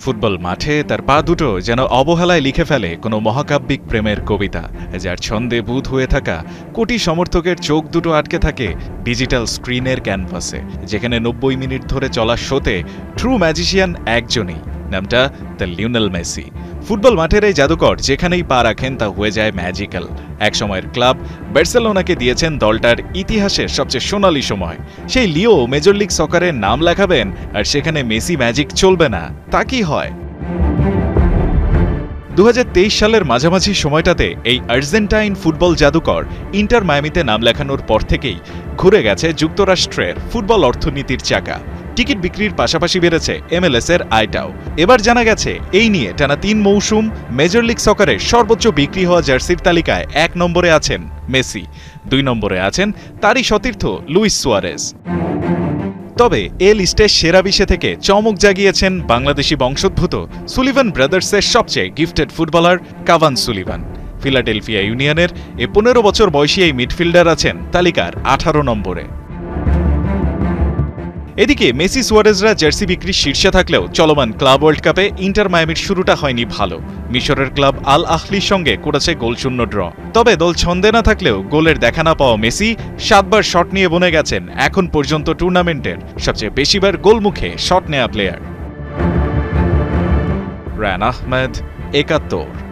Football মাঠে তার পা দুটো যেন অবহেলায় লিখে ফেলে কোনো মহাকাব্যিক প্রেমের কবিতা, যার ছন্দে বুঁদ হয়ে থাকা কোটি সমর্থকের চোখ দুটো আটকে থাকে ডিজিটাল স্ক্রিনের ক্যানভাসে, যেখানে 90 মিনিট ধরে চলা শোতে ট্রু ম্যাজিশিয়ান একজনই, নামটা দ্য লিওনেল মেসি। ফুটবল মাঠের এই জাদুকর যেখানেই পা রাখেন তা হয়ে যায় ম্যাজিক্যাল। একসময়ের ক্লাব বার্সেলোনাকে দিয়েছেন দলটার ইতিহাসের সবচেয়ে সোনালি সময়। সেই লিও মেজর লিগ সকারে নাম লেখাবেন আর সেখানে মেসি ম্যাজিক চলবে না, তা কি হয়? 2023 সালের মাঝামাঝি সময়টাতে এই আর্জেন্টাইন ফুটবল জাদুকর ইন্টার মায়ামিতে নাম লেখানোর পর থেকেই ঘুরে গেছে যুক্তরাষ্ট্রের ফুটবল অর্থনীতির চাকা। টিকিট বিক্রির পাশাপাশি বেড়েছে MLS এর আয়টাও। এবার জানা গেছে এই নিয়ে টানা 3 মৌসুম মেজর লিগ সকারের সর্বোচ্চ বিক্রি হওয়া জার্সির তালিকায় 1 নম্বরে আছেন মেসি, 2 নম্বরে আছেন তারই সতীর্থ লুইস সুয়ারেজ। তবে এ লিস্টে সেরা 20 থেকে চমক জাগিয়েছেন বাংলাদেশি বংশোদ্ভূত সুলিভান ব্রাদার্সের সবচেয়ে gifted footballer Cavan Sullivan. Philadelphia ইউনিয়নের 15 বছর বয়সী এই মিডফিল্ডার আছেন তালিকার 18 নম্বরে। এদিকে মেসি সুয়ারেজরা জার্সি বিক্রির শীর্ষে থাকলেও চলমান ক্লাব ওয়ার্ল্ড কাপে ইন্টার মায়ামির শুরুটা হয়নি ভালো। মিশরের ক্লাব আল আহলির সঙ্গে করেছে গোলশূন্য ড্র। তবে দল ছন্দে না থাকলেও গোলের দেখা না পাওয়া মেসি 7 বার শট নিয়ে বনে গেছেন এখন পর্যন্ত টুর্নামেন্টের সবচেয়ে বেশিবার গোলমুখে শট নেয়া প্লেয়ার। রায়হান আহমেদ, 71।